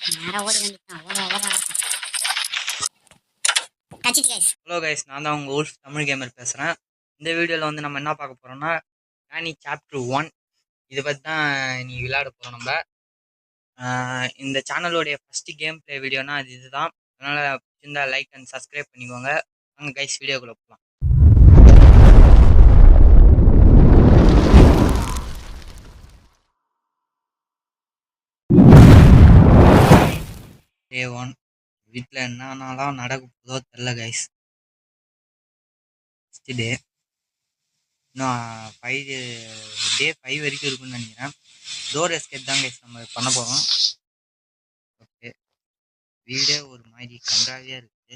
Hello guys, நான் தான் உங்கள் உல்ஃப் தமிழ் கேமர் பேசுகிறேன். இந்த வீடியோவில் வந்து நம்ம என்ன பார்க்க போகிறோம்னா, ராணி சாப்டர் 1 இதை பற்றி தான் நீ விளையாட போகிறோம். நம்ம இந்த சேனலோடைய ஃபஸ்ட்டு கேம் ப்ளே வீடியோனா அது இதுதான். அதனால் சின்ன லைக் அண்ட் சப்ஸ்கிரைப் பண்ணிக்கோங்க. வாங்க கைஸ், வீடியோக்குள்ளே போகலாம். டே 1 வீட்டில் என்னன்னாலாம் நடக்க போதோ தெரில கைஸ். ஃபஸ்ட்டு டே இன்னும் 5 வரைக்கும் இருக்குன்னு நினைக்கிறேன். டோர் எஸ்கேப் தான் கைஸ் நம்ம பண்ண போகிறோம். ஓகே, வீடே ஒரு மாதிரி கன்றாவியாக இருக்குது.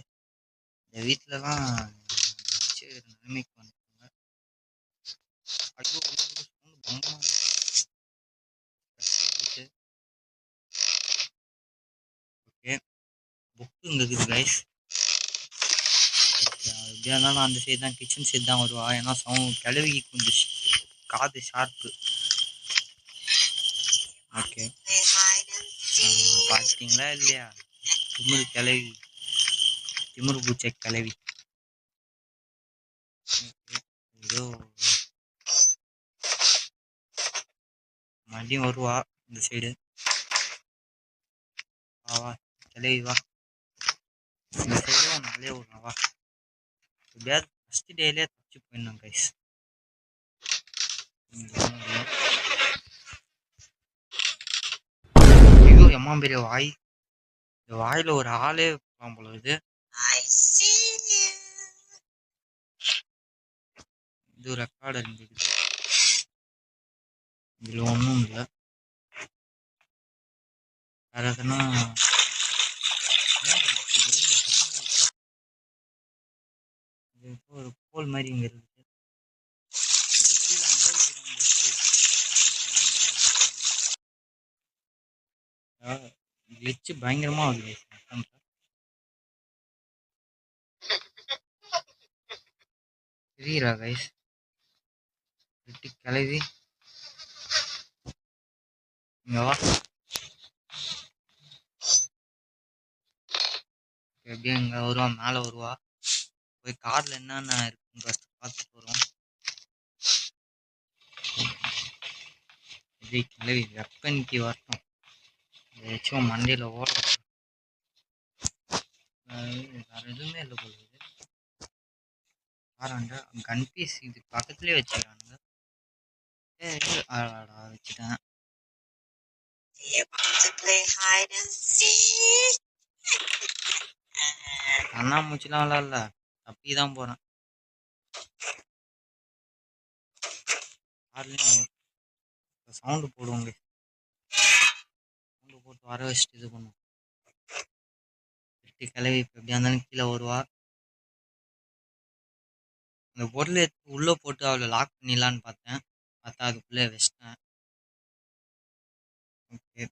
இந்த வீட்டிலலாம் நிலைமைக்கு வந்துட்டாங்க. ஐயோ பயங்கரமாக இருக்கு. ஓகே, புக்கு இங்கே இருக்குது கைஸ். எப்படியா இருந்தாலும் அந்த சைடு தான், கிச்சன் சைடு தான் வருவா. ஏன்னா சவுண்ட் கிளவிக்கு கொஞ்சம் காது ஷார்ப்பு. ஓகே, பார்த்தீங்களா இல்லையா? திமுரு பூச்சை கிளவி. ஏதோ மறுபடியும் வருவா இந்த சைடு. வா கிளவி வா, இந்த சைடு நாளே வருவா. வா, எப்படியாவது ஃபஸ்ட் டேலே தப்பிச்சு போயிடணும் கைஸ். ஐயோ எம்மா பெரிய வாய். இந்த வாயில ஒரு ஆளே போல இது. இது ரெக்கார்டு இருந்துக்குது, இதுல ஒன்றும் இல்லை. வேற எதுனா ஒரு போல் மாதிரி இங்க இருக்குது. கிளிச்சு பயங்கரமா வருது. தெரியுறா கைஸ்? வெட்டி கிளவி இங்க வா. எப்படியும் இங்க வருவா, மேலே வருவா. போய் கார்ல என்னென்ன இருக்குன்னு ஃபர்ஸ்ட் பார்த்துட்டு வருவோம். இது கிளவி வெப்பனிக்கு வரட்டும், ஏதாச்சும் மண்டையில ஓட. வேற எதுவுமே இல்லை போல. பாருங்க, கன் பீஸ் இது பக்கத்துலேயே வச்சுக்கிறானுங்க. வச்சுட்டேன். கண்ணாமூச்சிலாம் இல்ல, தப்பி தான் போறேன். சவுண்டு போடுவோங்க, சவுண்டு போட்டு வர வச்சுட்டு இது பண்ணுவோம். வெட்டி கிளவி இப்போ எப்படியா இருந்தாலும் கீழே வருவா. அந்த பொருளை உள்ளே போட்டு அவளை லாக் பண்ணிடலான்னு பார்த்தேன், பார்த்தா அதுக்குள்ளே வச்சிட்டேன். ஓகே,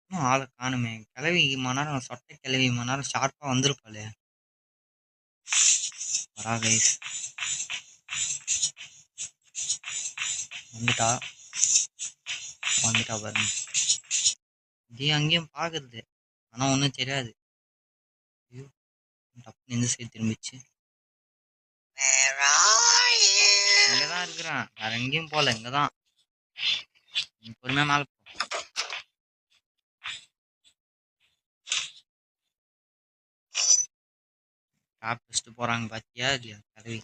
இன்னும் ஆளை காணுமே. கிளவி மணி சொட்டை கிளவி மணி ஷார்ப்பாக வந்திருப்பாளே. வரா கைஸ், வந்துட்டா பாருங்க. இது அங்கேயும் பார்க்குறது, ஆனால் ஒன்றும் தெரியாது. ஐயோ, டப்புன்னு இந்த சைடு திரும்பிச்சு. இங்கதான் இருக்கிறேன், வேற எங்கேயும் போல. இங்கதான் பொறுமையா மேல போ. டாப் வச்சுட்டு போறாங்க பாத்தியா இல்லையா? கிளவி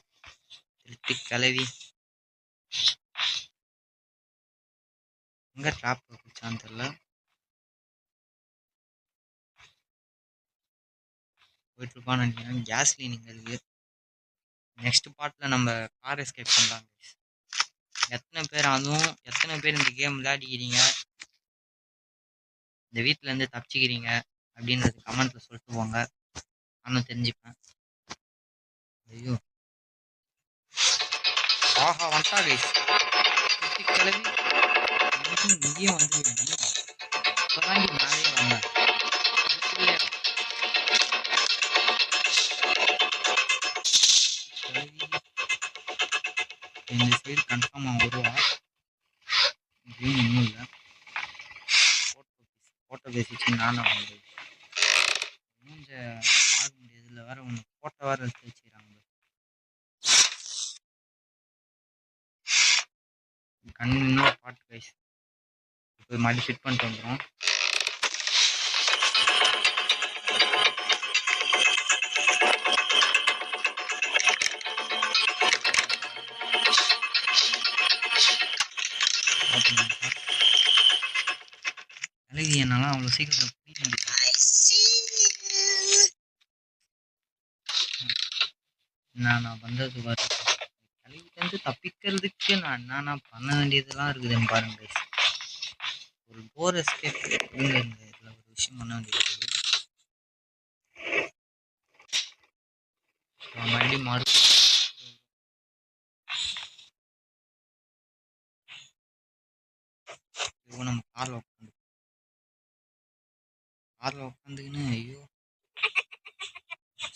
திருட்டு கிளவி. எங்க ட்ராப் வச்சான்னு தெரியல. போயிட்டு இருப்பான்னு நினைக்கிறேன். கேஸ் கிளீனிங் இருக்கு. நெக்ஸ்ட் பார்ட்ல நம்ம கார் எஸ்கேப் பண்ணலாம். எத்தனை பேர் இந்த கேம் விளையாடிக்கிறீங்க, இந்த வீட்டுல இருந்து தப்பிச்சுக்கிறீங்க அப்படின்றது கமெண்ட்ல சொல்லிட்டு போங்க, நானும் தெரிஞ்சுப்பேன். ஐயோ, ஆஹா வந்துட்டா கைஸ் கிளவி. இங்கேயும் வந்து இப்பதான் மேலே வந்தேன். இந்த சைடு கன்ஃபார்மாக வருவா. இன்னும் இல்லை. ஃபோட்டோ பேசிச்சு நானும் வந்து மூஞ்ச பார்க்க முடியாது. இல்லை வேற ஒன்று ஃபோட்டோ வேறு எடுத்து வச்சுக்கிறாங்க. கண்ணு இன்னொரு பாட்டு கைஸ் இப்போ மறுபடியும் ஃபிட் பண்ணிட்டு வந்துடும். அழகி என்னால அவ்வளோ சீக்கிரத்தில் புரிய முடியாது. நான் பண்ணுறது பாரு, கழுவிட்டு தப்பிக்கிறதுக்கு நான் என்னென்ன பண்ண வேண்டியதெல்லாம் இருக்குதுன்னு பாருங்க கைஸ். ஒரு டோர் எஸ்கேப் இதில் ஒரு விஷயம் பண்ண வேண்டியது இருக்குது. மறுபடியும் நம்ம காரில் உட்காந்துக்கின்னு ஐயோ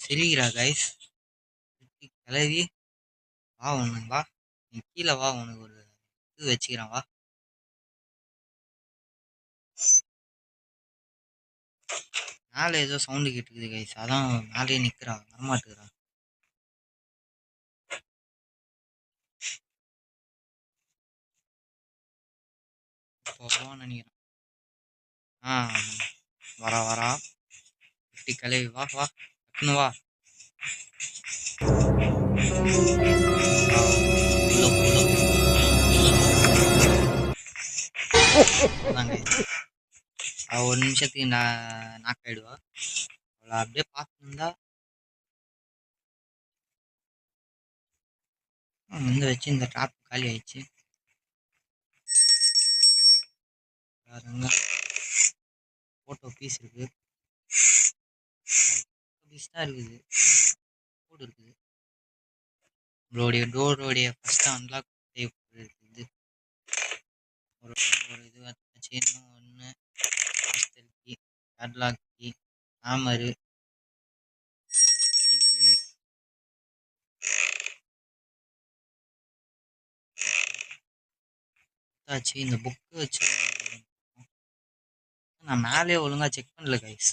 சிரிக்கிறா கைஸ். கிளவி வா ஒன்று வா, நீ கீழே வா, உனக்கு ஒரு இது வச்சுக்கிறான் வா. மேலே ஏதோ சவுண்டு கேட்டுக்குது கைஸ், அதான் மேலேயே நிற்கிறா, வரமாட்டுக்கிறா. போவான்னு நினைக்கிறேன். வரா குட்டி கிளவி வா வா டக்குன்னு வா. ஒரு நிமிஷத்துக்கு நாக் ஆயிடுவா. அவளை அப்படியே பார்த்துருந்தா வந்து வச்சு இந்த ட்ராப் காலி ஆயிடுச்சு. ஃபோட்டோ பீஸ் இருக்கு, பீஸ் தான் இருக்குது, கோடு இருக்குது. உங்களுடைய டோருடைய ஃபர்ஸ்ட் அன்லாக் செய்யப்படுறது ஒரு இது வச்சு இன்னும் ஒன்று கீ, பேட்லாக் கீ, ஹேமரு, ஆச்சு. இந்த புக்கு வச்சு நான் மேலே ஒழுங்கா செக் பண்ணல கைஸ்.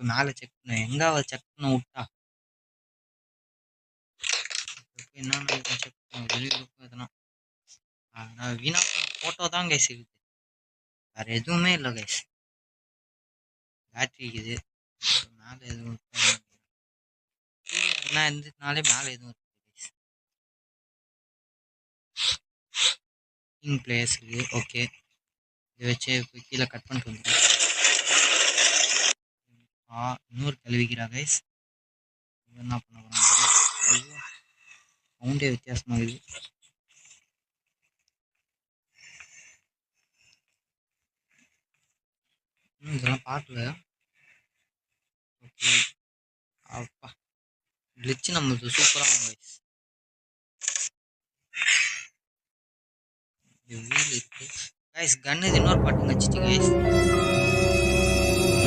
மேலே செக் பண்ண எங்க அவ செக் பண்ண விட்டா என்னன்னு செக் பண்ண வெளியிருக்கும் எதனா. நான் வீணா ஃபோட்டோ தான் கைஸ் இருக்குது, வேற எதுவுமே இல்லை கைஸ். பேட்டரி இருக்குது மேலே, எதுவும் என்ன இருந்ததுனாலே மேலே எதுவும் இருக்கு கைஸ். பிளேஸ் இருக்குது. ஓகே, இதை வச்சு போய் கீழே கட் பண்ணிட்டு வந்துடும். இன்னொரு கழுவிக்கிறா கைஸ். என்ன பண்ண போறாங்க, ஐயோ சவுண்டே வித்தியாசமா இருக்குது. இதெல்லாம் பார்க்கல. ஓகே அப்பா கிளிச்சு நம்மளுக்கு சூப்பராக கைஸ். வீல் இருக்கு கைஸ். கன்னு இன்னொரு பாட்டு வச்சுட்டு கைஸ்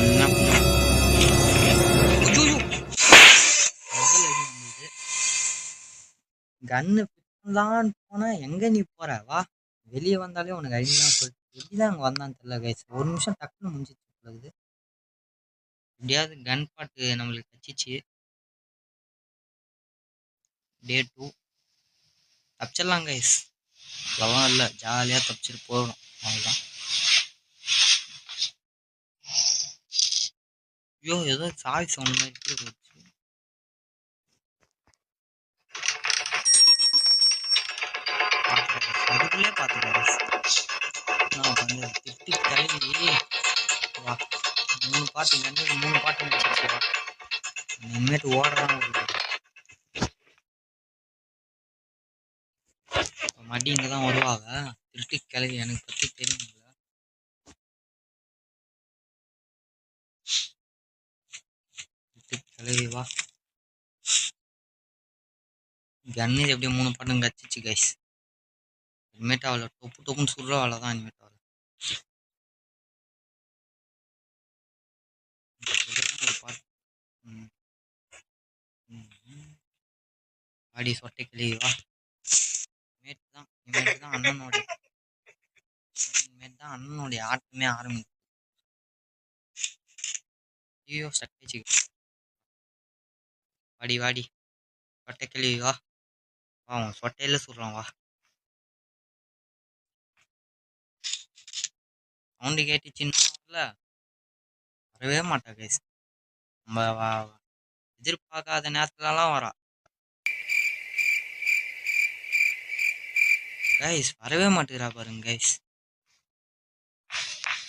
என்ன பண்ணுவோம். கன்னு பிடிக்கலான்னு போனா எங்க நீ போற வா, வெளியே வந்தாலே உனக்கு அழிதான் சொல்லிட்டு எப்படிதான் அங்கே வந்தான்னு தெரியல கைஸ். ஒரு நிமிஷம் டக்குன்னு முடிஞ்சிச்சு போகுது. எப்படியாவது கன் பாட்டு நம்மளுக்கு கச்சிச்சு. டே 2 தப்பிச்சிடலாம் கைஸ், அவ்வளோதான் இல்லை, ஜாலியாக தப்பிச்சிட்டு போகணும் அவ்வளோதான். ஐயோ ஏதோ சாய் சவுண்ட் மாதிரி போச்சு. அதுக்குள்ளே பார்த்துக்கிறேன் நான் வந்து திட்டி கிளம்பி வா. 3 பாட்டு கண்ணுக்கு 3 பாட்டு வச்சிருச்சு வா. இனிமேட்டு ஓடலாம் மடி இங்கே தான் வருவாங்க. திருட்டி கிளவி எனக்கு பற்றி தெரியுங்களா. கிளவி வா. கண்ணு எப்படியும் 3 பாட்டும் கச்சிச்சு கைஸ். இனிமேட்டு அவளை டொப்பு டொப்புன்னு சொல்கிற அவளை தான் இனிமேட்டு அவளை ஒரு பாட்டு. ஆடி சொட்டை கிளவி வா. இனிமேட்டு தான் அண்ணனுடைய ஆட்டமே ஆரம்பிக்கும். ஐயோ சட்டைச்சு. வாடி வாடி சொட்டை கிளி வா. சொட்டையில சொல்றான் வா. சவுண்டு கேட்டுச்சுன்னு வரவே மாட்டா கைஸ். நம்ம எதிர்பார்க்காத நேரத்துலலாம் வரா கைஸ். வரவே மாட்டேங்கிறா பாருங்க கைஸ்.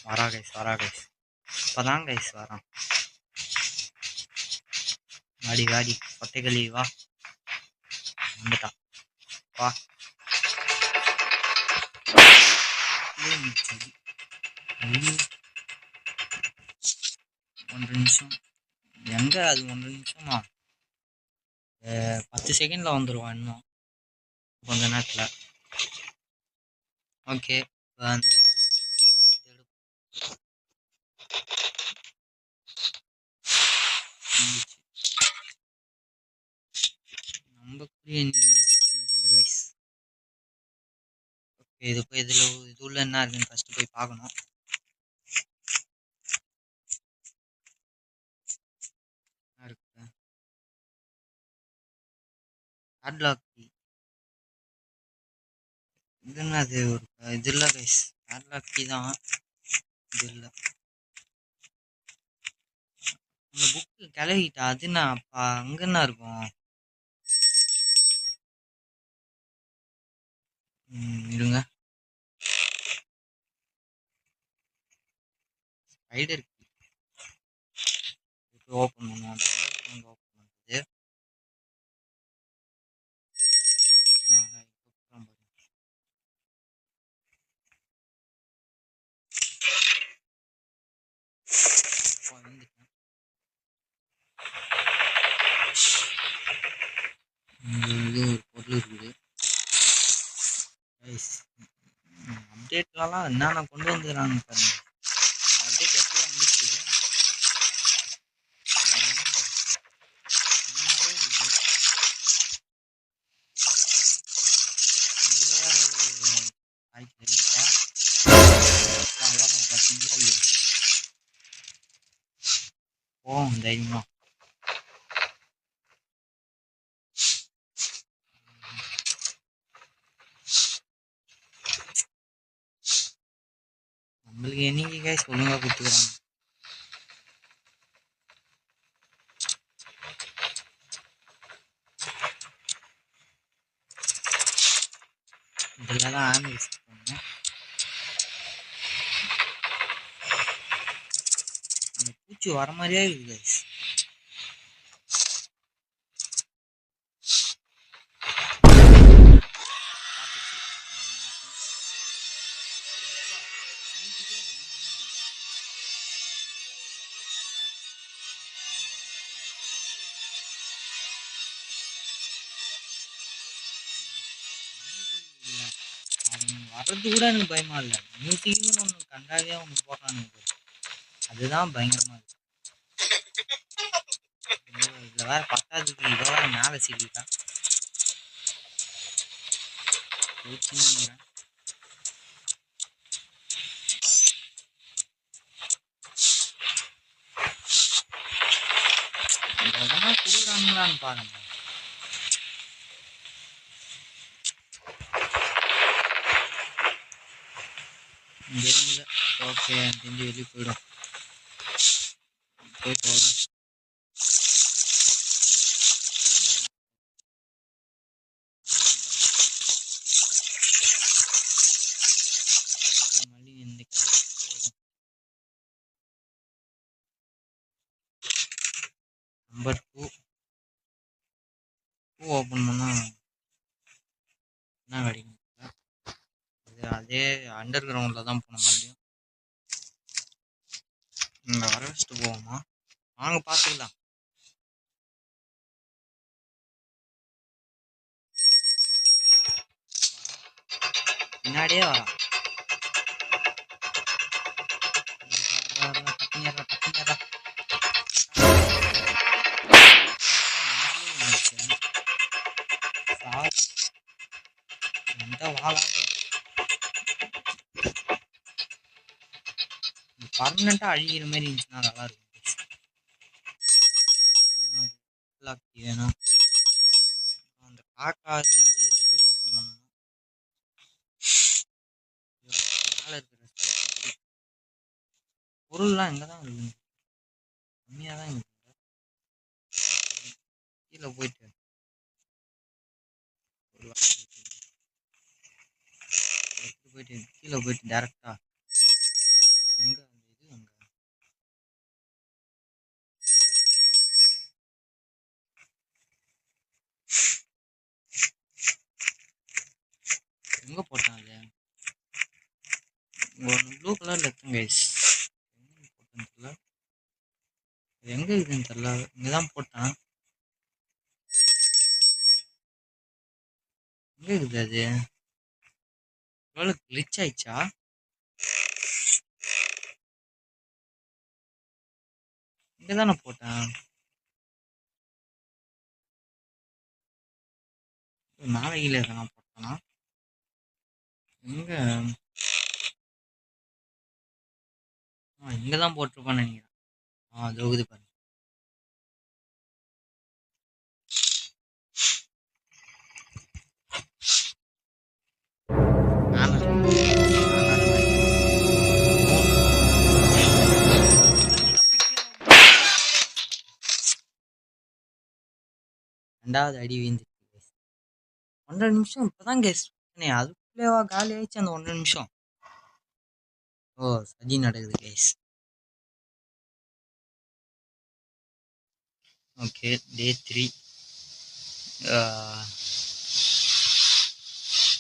வரா கைஸ் வரா கைஸ். இப்பதான் கைஸ் வரான். வாடி வாடி சொட்டைகளி வா. வந்துட்டான் வா. ஒன்றரை நிமிஷம் எங்க அது? 1.5 நிமிஷமா? 10 செகண்ட்ல வந்துடுவான் இன்னும் கொஞ்ச நேரத்தில். ஓகே அந்த நம்ம இல்லை கைஸ். ஓகே இது போய் இது உள்ள என்ன இருக்குன்னு ஃபர்ஸ்ட் போய் பார்க்கணும். இருக்கு ஹாட்லாக் இது என்னது? ஒரு இது இல்லை கைஸ். ஹாட்லாக் கீ தான் இது இல்லை. இந்த புக்கு கிளவிட்டா அது என்ன அப்பா அங்க என்ன இருக்கும்? இருங்க. ஸ்பைடர் கீ ஓப்பன் பண்ணுவோம். ஓப்பன் பண்ணுறது இது ஒரு பொருள் இருக்குது. அப்டேட்லாம் என்னென்ன கொண்டு வந்துக்கிறாங்க பாருங்க. அப்டேட் எப்போ வந்துச்சு? இதில் வேற ஒரு காய்கறி இருக்கா? பார்த்தீங்களா இல்லையா? போவோம் தைரியமா. நம்மளுக்கு என்னைக்கு கைஸ் ஒழுங்காக கொடுத்துக்கிறாங்க. இதில் தான் ஆம்பிள்ஸ் பண்ணேன். அந்த பூச்சி வர மாதிரியே இருக்குது கைஸ். வர்றது கூட எனக்கு பயமா இல்லை. மியூசிக்னு ஒன்று கண்டாவே ஒன்று போட்டானுங்க. அதுதான் பயங்கரமா இருக்கு. இதில் வேற பத்தாதுக்கு இதை வேற மேலே சிக்கிட்டா நினைக்கிறேன். இதெல்லாம் கொடுக்குறாங்களான்னு பாருங்க. இங்கே இல்லை. ஓகே தெரிஞ்சு வெளியே போயிடும். போய் போதும். மல்லி இந்த நம்பர் 2 ஓப்பன் பண்ணா என்ன கிடைக்கும்? அதே அண்டர் கிரவுண்டில் தான் போனோம். மறுபடியும் இங்கே வர வச்சுட்டு போவோமா? வாங்க பார்த்துக்கலாம். பின்னாடியே வரா. பர்மனெண்டா அழிகிற மாதிரி இருந்துச்சுன்னா நல்லா இருக்கும். லாக் வேணும். அந்த காக்காவுக்கு வந்து எது ஓப்பன் பண்ணணும்? மேலே இருக்கிற பொருள்லாம் எங்கே தான் இருக்குது? கம்மியாக தான் இருக்குது. கீழே போயிட்டு கீழே போயிட்டு டேரக்டா எங்க அந்த இது எங்க போட்டான் அது? ஒன்று ப்ளூ கலர்ல இருக்குங்க கைஸ். எங்க இருக்குன்னு தெரியல. இங்கதான் போட்டான். எங்க இருக்குது அது? கிளிச் ஆயிடுச்சா? இங்கதானே போட்டேன். நாளையில எதனா போட்டானா? எங்க? இங்கதான் போட்டிருப்பான்னு நினைக்கிறேன். ஜோகுது பாரு. ரெண்டாவது அடி வீழ்ந்துச்சு. 1.5 நிமிஷம் இப்பதான் கேஸ். அதுக்குள்ளேவா காலி ஆயிடுச்சு அந்த 1.5 நிமிஷம்? ஓ, சதி நடக்குது கேஸ். ஓகே, டே 3.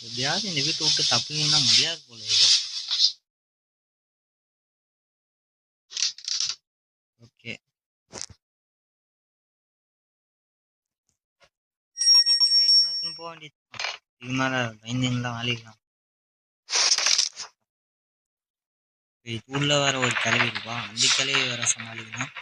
எப்படியாவது இந்த வீட்டை விட்டு தப்புங்கன்னா முடியாது போல இது. ஓகே, போக வேண்டியது. இதுக்கு மேல பயந்துலாம் ஆளிக்கலாம். உள்ள வேற ஒரு கிளவி இருப்பா. அந்த கிளவி வேற சமாளிக்கணும்.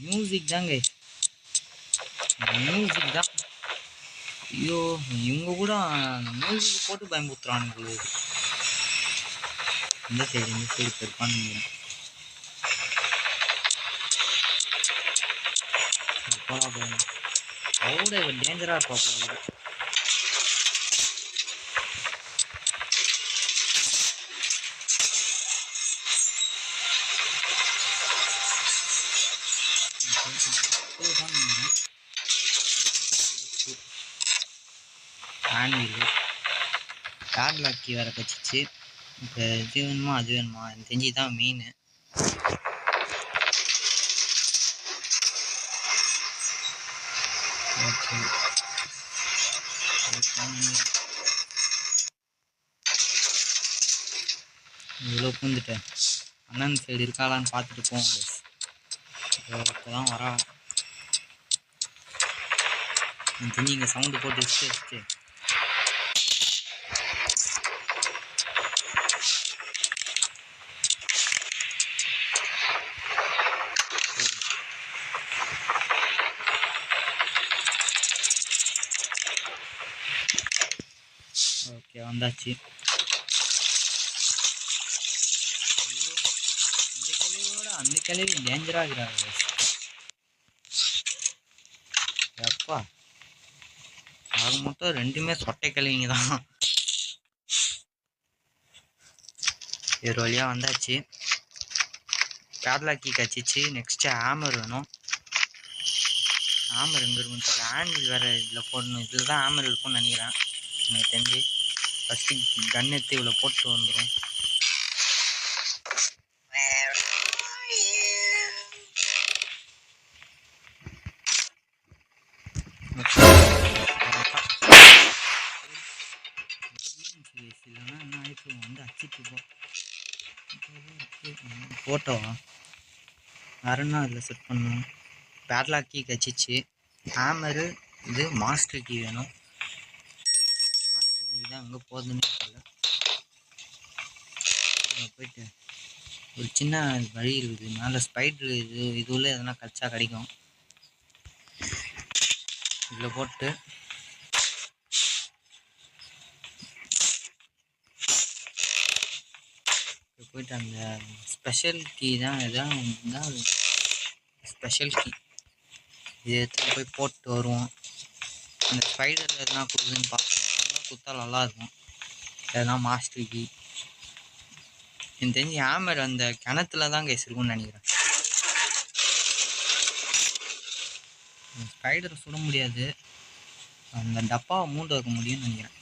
மியூசிக் தாங்க, மியூசிக் தான். ஐயோ, இவங்க கூட மியூசிக் போட்டு பயன்படுத்துறானுங்க. இந்த சைடு பெருப்பான்னு அவ்வளோ டேஞ்சரா இருப்பா. கார்லாக்கி வேற கச்சிச்சு. இப்போ இது வேணுமா அது வேணுமா எனக்கு தெரிஞ்சுதான் மெயின். ஓகே, இவ்வளோ பூந்துட்டேன். அண்ணன் சைடு இருக்காளான்னு பார்த்துட்டு போவோம். இப்போதான் வரா. தெரிஞ்சு இங்கே சவுண்டு போட்டு வச்சுட்டு ஓகே வந்தாச்சு. இந்த கிளவியோட அந்த கிளவி டேஞ்சரா இருக்கிறாங்க. அப்பா அது மட்டும் ரெண்டுமே சொட்டை கிளவிங்க தான். ஒரு வழியா வந்தாச்சு. கார்லாக்கி கச்சிச்சு. நெக்ஸ்ட் ஹேமர் வேணும். ஹேமர் எங்க இருக்குன்னு தெரியல. ஹேண்டில் வேற இதில் போடணும். இதில் தான் ஹேமர் இருக்கும்னு நினைக்கிறேன் எனக்கு தெரிஞ்சு. ஃபஸ்ட்டு கன் எடுத்து இவ்வளோ போட்டு வந்துடும். இல்லைன்னா என்ன ஆயிடுச்சு வந்து அச்சிட்டு போட்டோவா வேறன்னா அதில் செட் பண்ணணும். பேட்லாக் கீ கச்சிச்சு. ஹேமரு இது மாஸ்டர் கீ வேணும். மாஸ்டர் கீ தான் எங்கே போகுதுன்னு தெரியல. போயிட்டு ஒரு சின்ன வழி இருக்குது, மேலே ஸ்பைட்ரு இது உள்ள எதனா கச்சா கிடைக்கும். இதில் போட்டு போயிட்டு அந்த ஸ்பெஷல் கீ தான் இதான் ஸ்பெஷல் கீ இது எடுத்து போய் போட்டு வருவோம். அந்த ஸ்பைடர் எதனா கொடுக்குதுன்னு பார்க்கணும். கொடுத்தா நல்லாயிருக்கும். எதனா மாஸ்டர் கீ எனக்கு தெரிஞ்சு ஹேமர் அந்த கிணத்துல தான் கைஸ் இருக்கும்னு நினைக்கிறேன். ஸ்பைடரை சுட முடியாது, அந்த டப்பாவை மூண்டு வைக்க முடியும்னு நினைக்கிறேன்.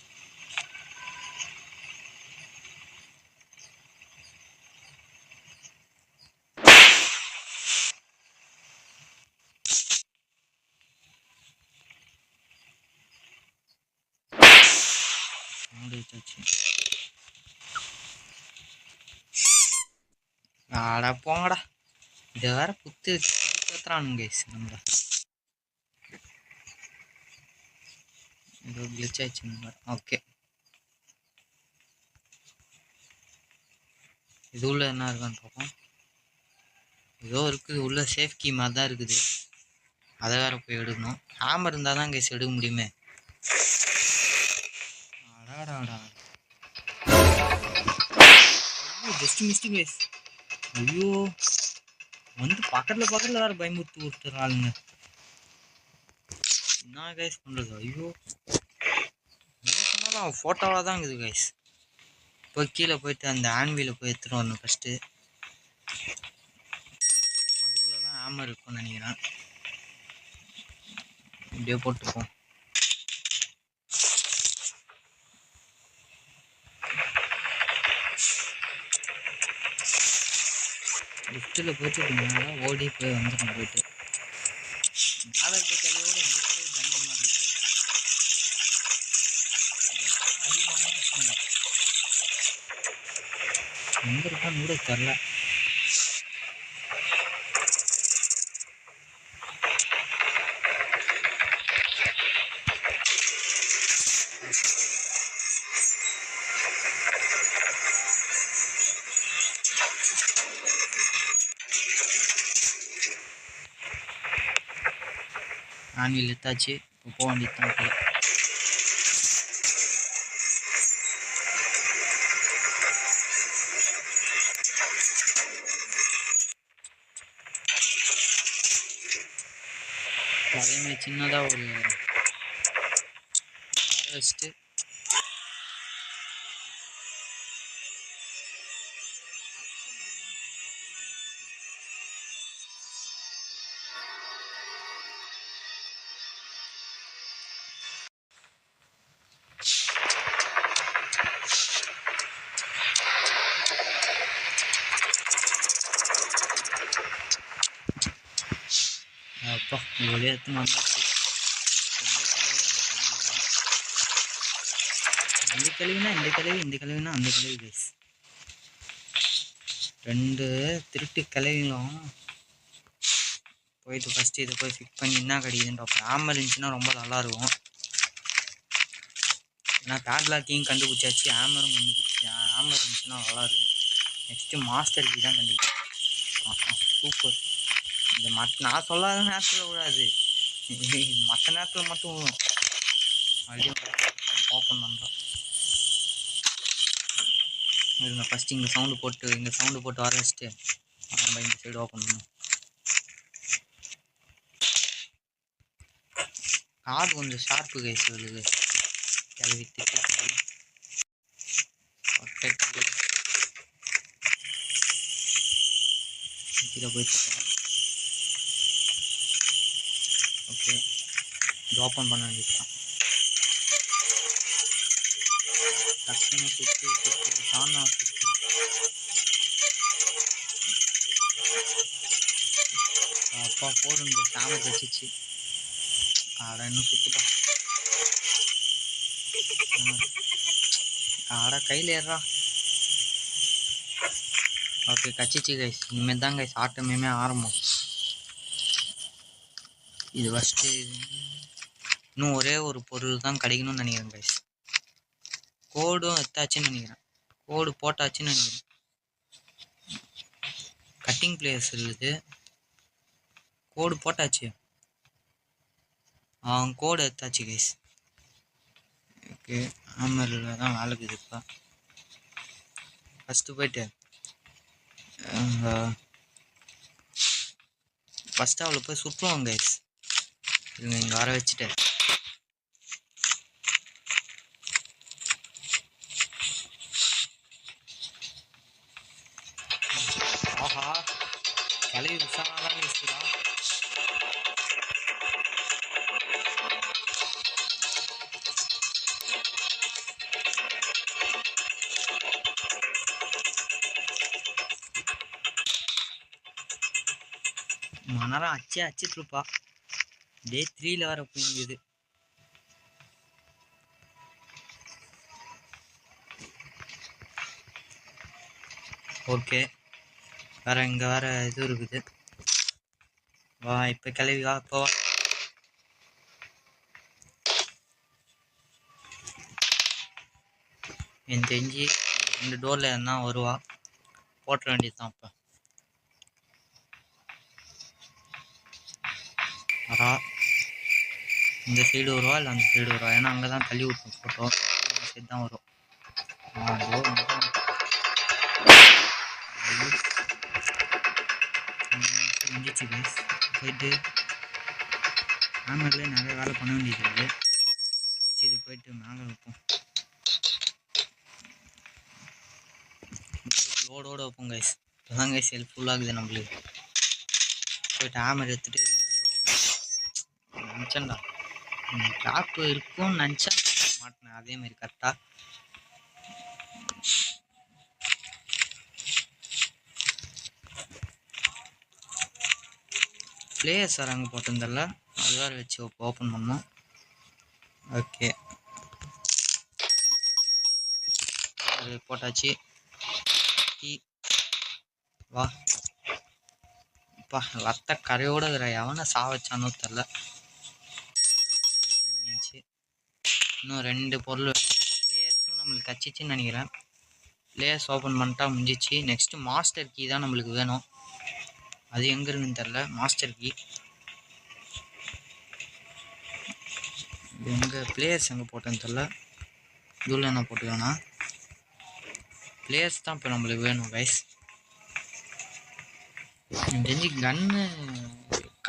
மூடி வச்சாச்சு. ஆடா போங்கடா, இதை வேற புத்து ஏத்துறானுங்க கைஸ். நம்மள ஏதோ கிளிச் ஆயிடுச்சு. ஓகே, இது உள்ள என்ன இருக்கான்னு பார்ப்போம். ஏதோ இருக்குது உள்ள, சேஃப் கீ மாதிரி தான் இருக்குது. அதை வேற போய் எடுக்கணும். ஹேமர் இருந்தால் தான் கைஸ் எடுக்க முடியுமே. அடாடாடா, ஜஸ்ட் மிஸ்டேக் கைஸ். ஐயோ, வந்து பக்கத்தில் வேற பயமுறுத்தி விட்டுறாளுங்க. என்ன கைஸ் பண்ணுறது? ஐயோ, அவன் ஃபோட்டோவாக தான் இருக்குது கைஸ். போய் கீழே போயிட்டு அந்த ஆன்வியில் போய் எடுத்துகிட்டு வரணும் ஃபஸ்ட்டு. அதுக்குள்ளே தான் ஹேமர் இருக்கும்னு நினைக்கிறேன். இப்படியே போட்டுப்போம். லிஃப்ட்டில் போயிட்டு மேலே ஓடி போய் வந்துடணும். போயிட்டு மேலே இருக்க கதையோட இந்த கதை பயங்கரமாக இருக்காது. எங்கே இருக்கான்னு கூட தெரில. ஆன்வில் எடுத்தாச்சு, இப்போ போக வேண்டியது தான். அதேமாதிரி சின்னதாக ஒரு வச்சுட்டு அப்பா இவ்வளோ எடுத்துன்னு வந்தாச்சு. இந்த கழுவினா இந்த கழுவி, இந்த கழுவினா அந்த கழுவி கைஸ். ரெண்டு திருட்டு கழுவிங்களும் போயிட்டு ஃபஸ்ட்டு இதை போய் ஃபிட் பண்ணி என்ன கிடைக்குதுன்னு பார்ப்போம். ஹேமர் இருந்துச்சுன்னா ரொம்ப நல்லாயிருக்கும். ஏன்னா பேட்லாக்கையும் கண்டுபிடிச்சாச்சு, ஹேமரும் கண்டுபிடிச்சி. ஹேமர் இருந்துச்சுன்னா நல்லாயிருக்கும். நெக்ஸ்ட்டு மாஸ்டர் கீ தான் கண்டுபிடிச்சேன். சூப்பர். இந்த நான் சொல்லாத நேரத்தில் விடாது, மற்ற நேரத்தில் மட்டும் விடும். மறுபடியும் ஓப்பன் பண்ணுறோம். இருங்க, ஃபஸ்ட்டு இங்கே சவுண்டு போட்டு வர வச்சுட்டு நம்ம இந்த சைடு ஓப்பன் பண்ணணும். காது கொஞ்சம் ஷார்ப்பு கைஸ் வருது. கிளவி திட்டு கீழே போயிட்டு ஓகே, இது ஓப்பன் பண்ண வேண்டியதுதான். டக்குன்னு சுற்று தானா சுற்று. அப்பா போடுங்க, சாமி வச்சிச்சு. ஆடா இன்னும் சுற்றுப்பா. ஆடா கையில் ஏறா. ஓகே கச்சிச்சு கைஸ். இனிமேல் தான் கைஸ் ஆட்டமே ஆரம்பம். இது ஃபஸ்ட்டு இன்னும் ஒரே ஒரு பொருள் தான் கிடைக்கணும்னு நினைக்கிறேன் கைஸ். கோடும் எத்தாச்சுன்னு நினைக்கிறேன். கோடு போட்டாச்சுன்னு நினைக்கிறேன். கட்டிங் பிளேயர்ஸ் இருக்குது. கோடு போட்டாச்சு. கோடு எடுத்தாச்சு கைஸ். ஓகே ஆமரில் தான் வேலைக்குது. இப்போ ஃபஸ்ட்டு போயிட்டு ஃபஸ்ட்டு அவளை போய் சுற்றுவோம் கைஸ். இவங்க இங்கே வர வச்சுட்டு ஆஹா கிளவி உஷாராதான் பேசுகிறா. மனரம் அச்சிட்டுருப்பா. டே 3ல் வர போயிருக்குது. ஓகே வேற இங்கே வேற இது இருக்குது. வா இப்போ கிளவி வா. இப்போ வா. எனக்கு தெரிஞ்சு 2 டோரில் எதுனா வருவா. போட்டுற வேண்டியது தான். இப்போ வரா. இந்த சைடு வருவா இல்லை அந்த சைடு வருவா? ஏன்னா அங்கே தான் தள்ளி விட்டோம் ஃபோட்டோ. அந்த சைடு தான் வரும். முடிஞ்சிச்சு கைஸ். போயிட்டு ஆமரில் நிறைய வேலை பண்ண வேண்டியது இருக்குது. இது போயிட்டு மேலே வைப்போம். லோடோடு வைப்போம் கைஸ். இப்போதான் கைஸ் ஹெல்ப்ஃபுல்லாகுது நம்மளுக்கு. போயிட்டு ஆமர் எடுத்துகிட்டு நினச்சேன்டா ட்ராப்பு இருக்கும்னு நினச்சா மாட்டினேன். அதேமாதிரி கரெக்டாக பிளேயர்ஸ் சார் அங்கே போட்டிருந்தல அது வேறு வச்சு ஓப்பன் பண்ணோம். ஓகே அது போட்டாச்சு. வா அப்பா ரத்த கரையோடு இருக்கிற எவனை சாவச்சானோ தெரில. இன்னும் 2 பொருள் பிளேயர்ஸும் நம்மளுக்கு கச்சிச்சின்னு நினைக்கிறேன். பிளேயர்ஸ் ஓப்பன் பண்ணிட்டா முடிஞ்சிச்சு. நெக்ஸ்ட்டு மாஸ்டர் கீ தான் நம்மளுக்கு வேணும். அது எங்கே இருக்குன்னு தெரில. மாஸ்டர் கீ எங்கே பிளேயர்ஸ் எங்கே போட்டேன்னு தெரில. இதுல என்ன போட்டுக்கோண்ணா பிளேயர்ஸ் தான் இப்போ நம்மளுக்கு வேணும் கைஸ். எனக்கு தெரிஞ்சு கன்னு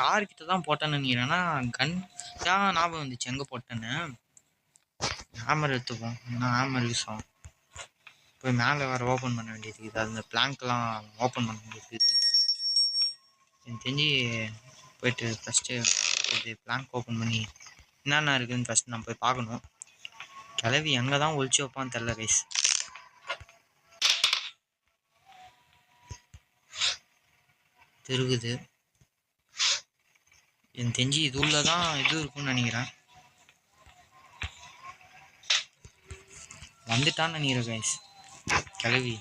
கார்கிட்ட தான் போட்டேன்னு நினைக்கிறேன்னா கன் தான் ஞாபகம் வந்துச்சு எங்கே போட்டேன்னு. ஆமர் எடுத்துப்போம். இன்னும் ஆமர் யூஸ் ஆகும். போய் மேலே வேறு ஓப்பன் பண்ண வேண்டியது இருக்குது. அந்த பிளாங்க்லாம் ஓப்பன் பண்ண வேண்டியது இருக்குது. எனக்கு தெரிஞ்சு போயிட்டு ஃபஸ்ட்டு பிளாங்க் ஓப்பன் பண்ணி என்னென்ன இருக்குதுன்னு ஃபஸ்ட்டு நம்ம போய் பார்க்கணும். கிளவி எங்கே தான் ஒழிச்சு வைப்பான்னு தெரில கைஸ். இருக்குது எனக்கு தெரிஞ்சு இது உள்ள தான் இது இருக்குன்னு நினைக்கிறேன். வந்துட்டான்னு நினைக்கிறேன் கைஸ். கிளவி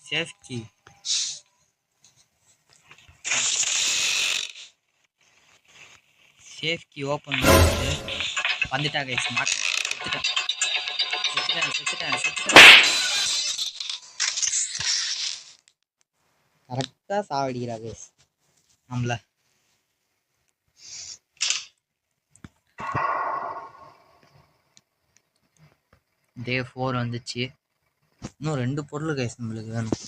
சேஃப்டி சேஃப்டி ஓப்பன் பண்ணிட்டு வந்துட்டா கைஸ். மாட்டேன் செத்துட்டேன். கரெக்டாக சாவடிக்கிறா கைஸ் நம்மள. டே 4 வந்துச்சு. இன்னும் 2 பொருள் கைஸ் நம்மளுக்கு வேணும்.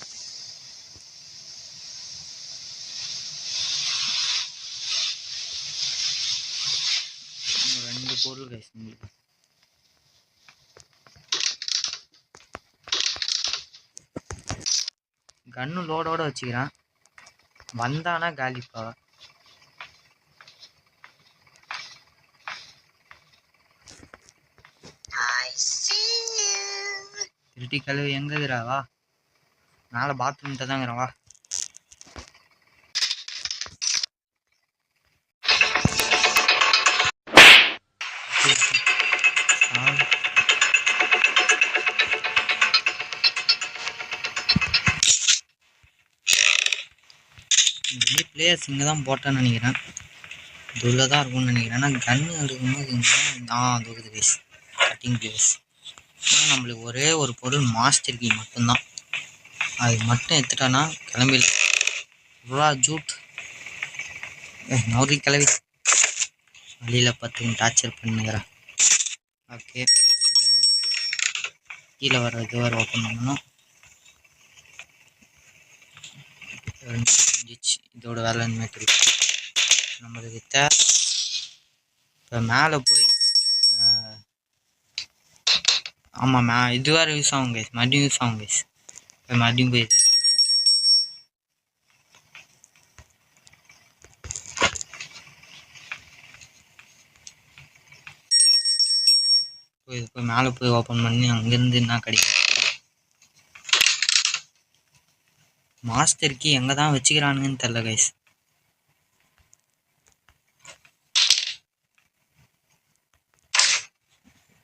இன்னும் 2 பொருள் கைஸ் நம்மளுக்கு. கன்னு லோடோட வச்சுக்கிறேன். வந்தானா காலிப்பா. திருட்டி கழுவி எங்க இருக்கிறாவா? மேலே பாத்ரூம்கிட்ட தான் இருக்கிறவா. பிளேயர்ஸ் இங்கே தான் போட்டேன்னு நினைக்கிறேன். இது உள்ளே தான் இருக்கும்னு நினைக்கிறேன். ஆனால் கன்று எடுக்கும்போது இங்கே தான் அது இருக்குது கைஸ். கட்டிங் பிளேயர்ஸ் நம்மளுக்கு ஒரே ஒரு பொருள் மாஸ்டர் கீ மட்டும்தான். அது மட்டும் எடுத்துட்டானா கிளம்பிடலாம். ஜூட் நௌரி கிளவி வழியில் பார்த்து டார்ச்சர் பண்ணுங்கிறேன். ஓகே, கீழே வர டோர் ஓப்பன் பண்ணணும். இதோட வேலை இனிமேட்டு நம்மளுக்கு இப்போ மேலே போய் ஆமாம் இது வேறு யூஸ் ஆகும் கைஸ். மறுபடியும் யூஸ் ஆகும் கைஸ். இப்போ மறுபடியும் போய் இப்போ மேலே போய் ஓப்பன் பண்ணி அங்கேருந்து என்ன கிடைக்கும். மாஸ்டர் கீ எங்கே தான் வச்சுக்கிறானுங்கன்னு தெரில கைஸ்.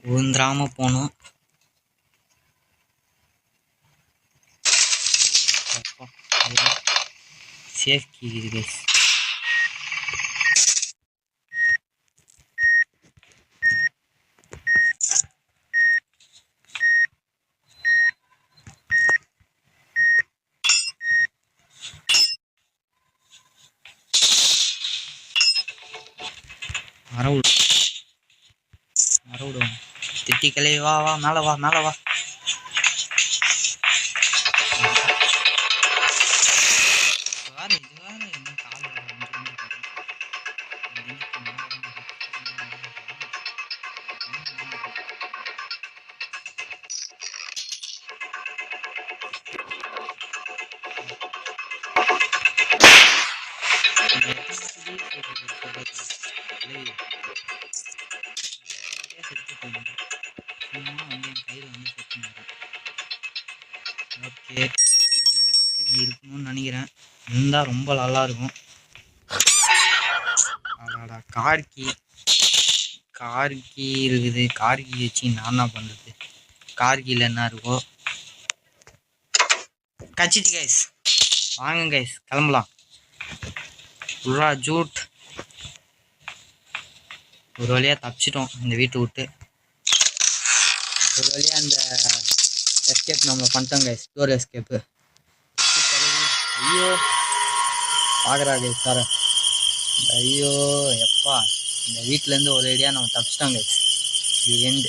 ஊந்திராமல் போகணும். சேஃப் கீ இது கைஸ். மரவிடும் திட்டிக்கலே. வா வா மேலே வா மேலே வா. ஓகே, மாஸ்டர் கீ இருக்கணும்னு நினைக்கிறேன். இருந்தால் ரொம்ப நல்லா இருக்கும். அடாடா, கார் கீ இருக்குது. கார் கீ வச்சு நான் என்ன பண்ணுறது? கார் கீயில் என்ன இருக்கோ கச்சிட்டு கைஸ். வாங்க கைஸ் கிளம்பலாம். ஃபுல்லா ஜூட். ஒரு வழியாக தப்பிச்சிட்டோம் இந்த வீட்டை விட்டு. ஒரு வழியாக அந்த எஸ்கேப் நம்ம பண்ணிட்டோம் கைஸ். Door escape. ஐயோ பார்க்குறா கைஸ் சார். ஐயோ எப்பா, இந்த வீட்டிலேருந்து ஒரு ஐடியா நம்ம தப்பிச்சிட்டோம் கைஸ். இது எண்டு.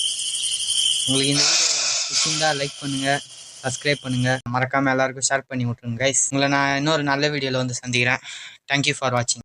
உங்களுக்கு இந்த வீடியோ பிடிச்சிருந்தா லைக் பண்ணுங்கள், சப்ஸ்கிரைப் பண்ணுங்கள், மறக்காமல் எல்லாருக்கும் ஷேர் பண்ணி விட்ருங்க கைஸ். உங்களை நான் இன்னொரு நல்ல வீடியோவில் வந்து சந்திக்கிறேன். தேங்க்யூ ஃபார் வாட்சிங்.